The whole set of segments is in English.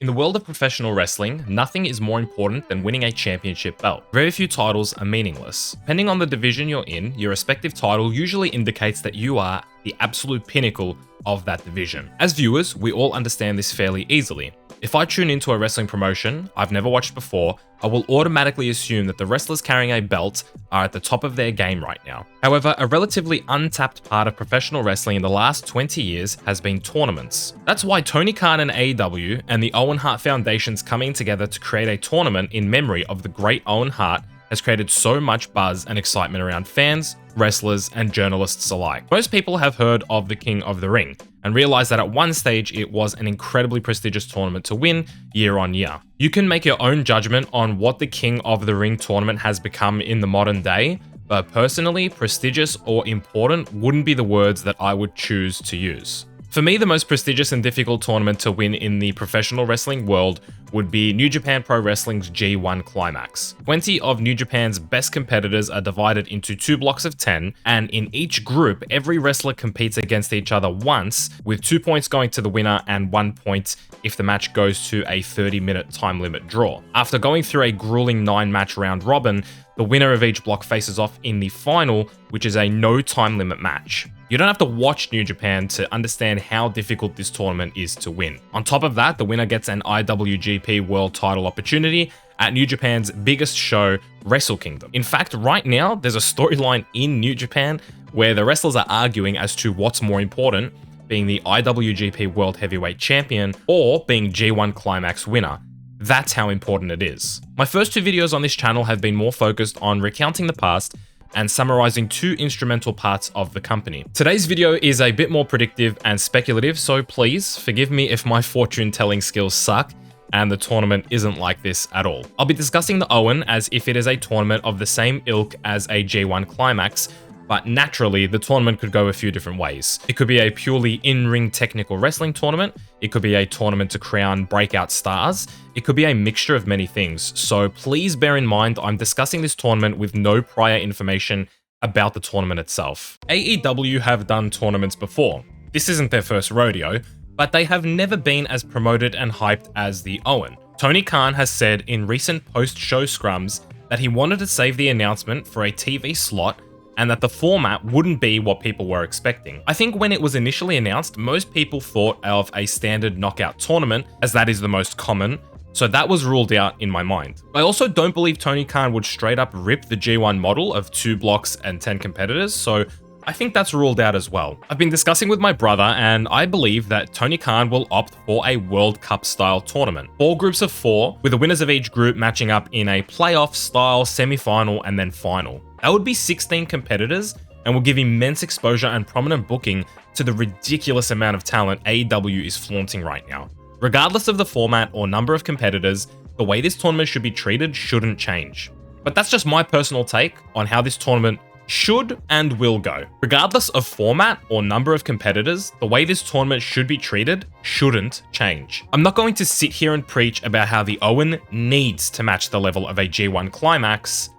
In the world of professional wrestling, nothing is more important than winning a championship belt. Very few titles are meaningless. Depending on the division you're in, your respective title usually indicates that you are the absolute pinnacle of that division. As viewers, we all understand this fairly easily. If I tune into a wrestling promotion I've never watched before, I will automatically assume that the wrestlers carrying a belt are at the top of their game right now. However, a relatively untapped part of professional wrestling in the last 20 years has been tournaments. That's why Tony Khan and AEW and the Owen Hart Foundation's coming together to create a tournament in memory of the great Owen Hart has created so much buzz and excitement around fans, wrestlers, and journalists alike. Most people have heard of the King of the Ring and realize that at one stage it was an incredibly prestigious tournament to win year on year. You can make your own judgment on what the King of the Ring tournament has become in the modern day, but personally, prestigious or important wouldn't be the words that I would choose to use. For me, the most prestigious and difficult tournament to win in the professional wrestling world would be New Japan Pro Wrestling's G1 Climax. 20 of New Japan's best competitors are divided into 2 blocks of 10, and in each group, every wrestler competes against each other once, with 2 points going to the winner and 1 point if the match goes to a 30-minute time limit draw. After going through a grueling 9-match round robin, the winner of each block faces off in the final, which is a no time limit match. You don't have to watch New Japan to understand how difficult this tournament is to win. On top of that, the winner gets an IWGP World Title opportunity at New Japan's biggest show, Wrestle Kingdom. In fact, right now, there's a storyline in New Japan where the wrestlers are arguing as to what's more important, being the IWGP World Heavyweight Champion or being G1 Climax winner. That's how important it is. My first 2 videos on this channel have been more focused on recounting the past and summarizing 2 instrumental parts of the company. Today's video is a bit more predictive and speculative, so please forgive me if my fortune telling skills suck and the tournament isn't like this at all. I'll be discussing the Owen as if it is a tournament of the same ilk as a G1 Climax, but naturally, the tournament could go a few different ways. It could be a purely in-ring technical wrestling tournament. It could be a tournament to crown breakout stars. It could be a mixture of many things. So please bear in mind, I'm discussing this tournament with no prior information about the tournament itself. AEW have done tournaments before. This isn't their first rodeo, but they have never been as promoted and hyped as the Owen. Tony Khan has said in recent post-show scrums that he wanted to save the announcement for a TV slot and that the format wouldn't be what people were expecting. I think when it was initially announced, most people thought of a standard knockout tournament, as that is the most common, so that was ruled out in my mind. I also don't believe Tony Khan would straight up rip the G1 model of 2 blocks and 10 competitors, so I think that's ruled out as well. I've been discussing with my brother, and I believe that Tony Khan will opt for a World Cup style tournament. 4 groups of 4, with the winners of each group matching up in a playoff style semi-final and then final. That would be 16 competitors and will give immense exposure and prominent booking to the ridiculous amount of talent AEW is flaunting right now. Regardless of the format or number of competitors, the way this tournament should be treated shouldn't change. But that's just my personal take on how this tournament should and will go. Regardless of format or number of competitors, the way this tournament should be treated shouldn't change. I'm not going to sit here and preach about how the Owen needs to match the level of a G1 Climax,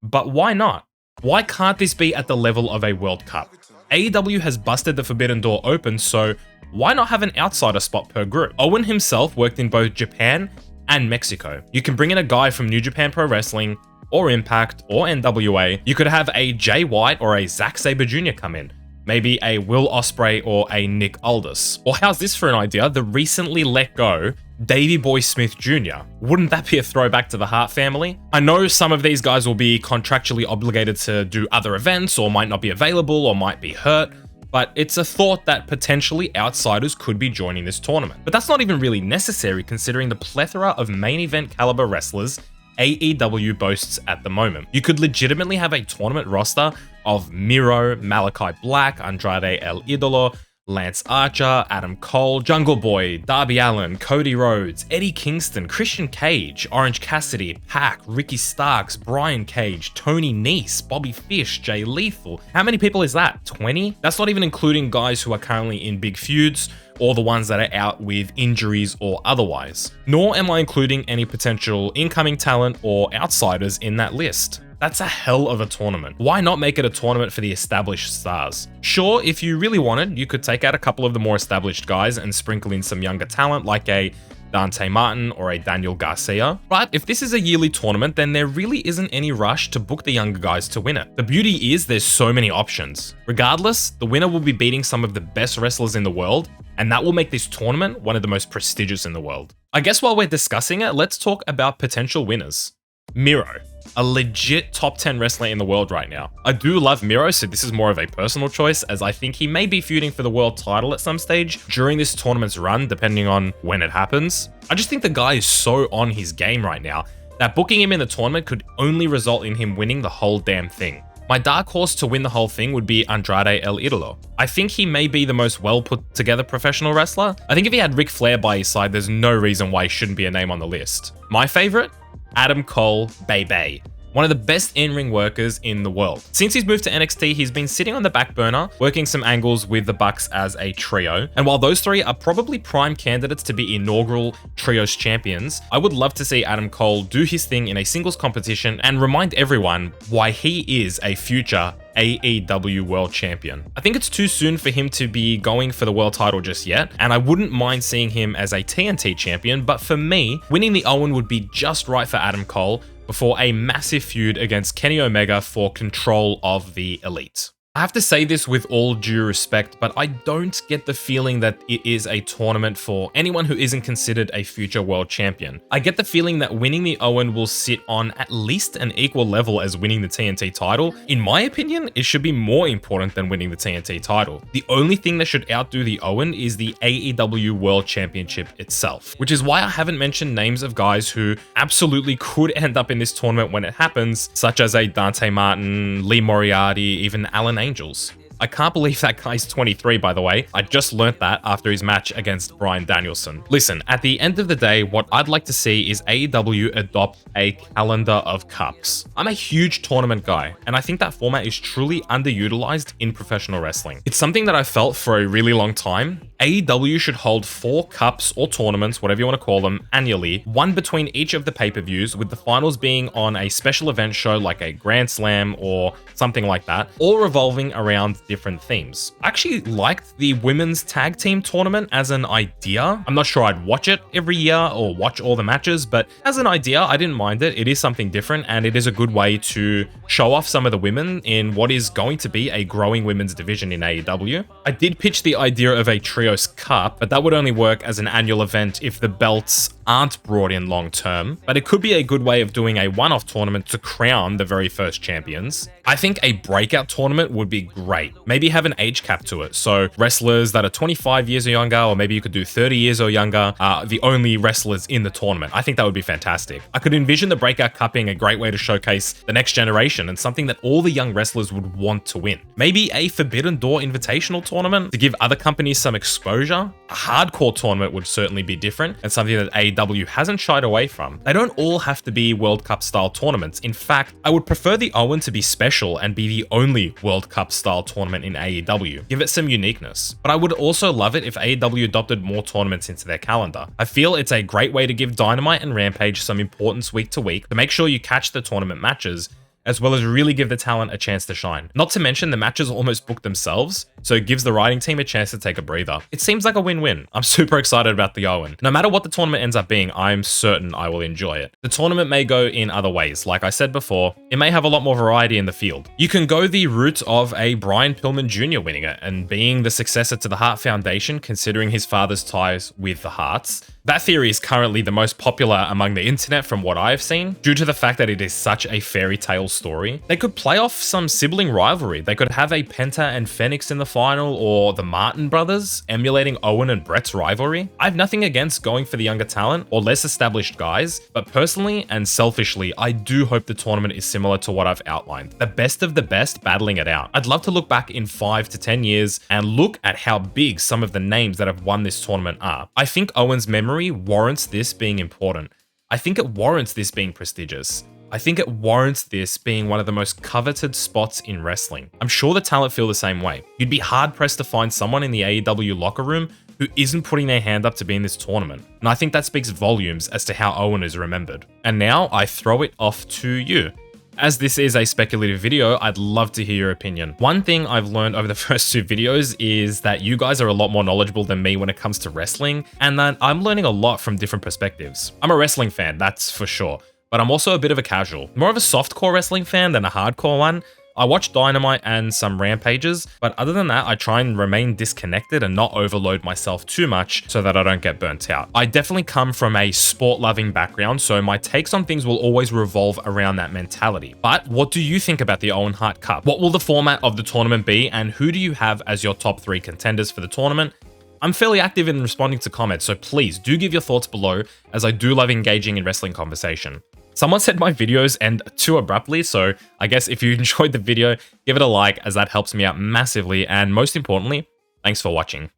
but why not? Why can't this be at the level of a World Cup? AEW has busted the forbidden door open, so why not have an outsider spot per group? Owen himself worked in both Japan and Mexico. You can bring in a guy from New Japan Pro Wrestling, or Impact, or NWA. You could have a Jay White or a Zack Sabre Jr. come in. Maybe a Will Ospreay or a Nick Aldis. Or how's this for an idea? The recently let go Davey Boy Smith Jr. Wouldn't that be a throwback to the Hart family? I know some of these guys will be contractually obligated to do other events or might not be available or might be hurt, but it's a thought that potentially outsiders could be joining this tournament. But that's not even really necessary considering the plethora of main event caliber wrestlers AEW boasts at the moment. You could legitimately have a tournament roster of Miro, Malachi Black, Andrade El Idolo, Lance Archer, Adam Cole, Jungle Boy, Darby Allin, Cody Rhodes, Eddie Kingston, Christian Cage, Orange Cassidy, Pac, Ricky Starks, Brian Cage, Tony Nese, Bobby Fish, Jay Lethal. How many people is that? 20? That's not even including guys who are currently in big feuds or the ones that are out with injuries or otherwise. Nor am I including any potential incoming talent or outsiders in that list. That's a hell of a tournament. Why not make it a tournament for the established stars? Sure, if you really wanted, you could take out a couple of the more established guys and sprinkle in some younger talent like a Dante Martin or a Daniel Garcia. But if this is a yearly tournament, then there really isn't any rush to book the younger guys to win it. The beauty is there's so many options. Regardless, the winner will be beating some of the best wrestlers in the world, and that will make this tournament one of the most prestigious in the world. I guess while we're discussing it, let's talk about potential winners. Miro, a legit top 10 wrestler in the world right now. I do love Miro, so this is more of a personal choice, as I think he may be feuding for the world title at some stage during this tournament's run, depending on when it happens. I just think the guy is so on his game right now that booking him in the tournament could only result in him winning the whole damn thing. My dark horse to win the whole thing would be Andrade El Idolo. I think he may be the most well put together professional wrestler. I think if he had Ric Flair by his side, there's no reason why he shouldn't be a name on the list. My favorite? Adam Cole Bay. One of the best in-ring workers in the world. Since he's moved to NXT, he's been sitting on the back burner, working some angles with the Bucks as a trio. And while those three are probably prime candidates to be inaugural trios champions, I would love to see Adam Cole do his thing in a singles competition and remind everyone why he is a future AEW World Champion. I think it's too soon for him to be going for the world title just yet, and I wouldn't mind seeing him as a TNT champion, but for me, winning the Owen would be just right for Adam Cole before a massive feud against Kenny Omega for control of the Elite. I have to say this with all due respect, but I don't get the feeling that it is a tournament for anyone who isn't considered a future world champion. I get the feeling that winning the Owen will sit on at least an equal level as winning the TNT title. In my opinion, it should be more important than winning the TNT title. The only thing that should outdo the Owen is the AEW World Championship itself, which is why I haven't mentioned names of guys who absolutely could end up in this tournament when it happens, such as a Dante Martin, Lee Moriarty, even Alan Angels. I can't believe that guy's 23, by the way. I just learnt that after his match against Bryan Danielson. Listen, at the end of the day, what I'd like to see is AEW adopt a calendar of cups. I'm a huge tournament guy, and I think that format is truly underutilized in professional wrestling. It's something that I felt for a really long time. AEW should hold 4 cups or tournaments, whatever you want to call them, annually, one between each of the pay-per-views, with the finals being on a special event show like a Grand Slam or something like that, all revolving around different themes. I actually liked the women's tag team tournament as an idea. I'm not sure I'd watch it every year or watch all the matches, but as an idea, I didn't mind it. It is something different, and it is a good way to show off some of the women in what is going to be a growing women's division in AEW. I did pitch the idea of a Trios Cup, but that would only work as an annual event if the belts aren't brought in long term, but it could be a good way of doing a one-off tournament to crown the very first champions. I think a breakout tournament would be great. Maybe have an age cap to it, so wrestlers that are 25 years or younger, or maybe you could do 30 years or younger, are the only wrestlers in the tournament. I think that would be fantastic. I could envision the breakout cup being a great way to showcase the next generation and something that all the young wrestlers would want to win. Maybe a Forbidden Door Invitational tournament to give other companies some exposure. A hardcore tournament would certainly be different and something that AEW hasn't shied away from. They don't all have to be World Cup style tournaments. In fact, I would prefer the Owen to be special and be the only World Cup style tournament in AEW. Give it some uniqueness. But I would also love it if AEW adopted more tournaments into their calendar. I feel it's a great way to give Dynamite and Rampage some importance week to week to make sure you catch the tournament matches, as well as really give the talent a chance to shine. Not to mention the matches almost book themselves, so it gives the writing team a chance to take a breather. It seems like a win-win. I'm super excited about the Owen. No matter what the tournament ends up being, I'm certain I will enjoy it. The tournament may go in other ways. Like I said before, it may have a lot more variety in the field. You can go the route of a Brian Pillman Jr. winning it and being the successor to the Hart Foundation, considering his father's ties with the Harts. That theory is currently the most popular among the internet from what I have seen, due to the fact that it is such a fairy tale story. They could play off some sibling rivalry. They could have a Penta and Fenix in the final, or the Martin brothers emulating Owen and Brett's rivalry. I have nothing against going for the younger talent or less established guys, but personally and selfishly, I do hope the tournament is similar to what I've outlined. The best of the best battling it out. I'd love to look back in 5 to 10 years and look at how big some of the names that have won this tournament are. I think Owen's memory warrants this being important. I think it warrants this being prestigious. I think it warrants this being one of the most coveted spots in wrestling. I'm sure the talent feel the same way. You'd be hard pressed to find someone in the AEW locker room who isn't putting their hand up to be in this tournament. And I think that speaks volumes as to how Owen is remembered. And now I throw it off to you. As this is a speculative video, I'd love to hear your opinion. One thing I've learned over the first 2 videos is that you guys are a lot more knowledgeable than me when it comes to wrestling, and that I'm learning a lot from different perspectives. I'm a wrestling fan, that's for sure, but I'm also a bit of a casual. More of a softcore wrestling fan than a hardcore one. I watch Dynamite and some Rampages, but other than that, I try and remain disconnected and not overload myself too much so that I don't get burnt out. I definitely come from a sport-loving background, so my takes on things will always revolve around that mentality. But what do you think about the Owen Hart Cup? What will the format of the tournament be, and who do you have as your top 3 contenders for the tournament? I'm fairly active in responding to comments, so please do give your thoughts below, as I do love engaging in wrestling conversation. Someone said my videos end too abruptly, so I guess if you enjoyed the video, give it a like, as that helps me out massively, and most importantly, thanks for watching.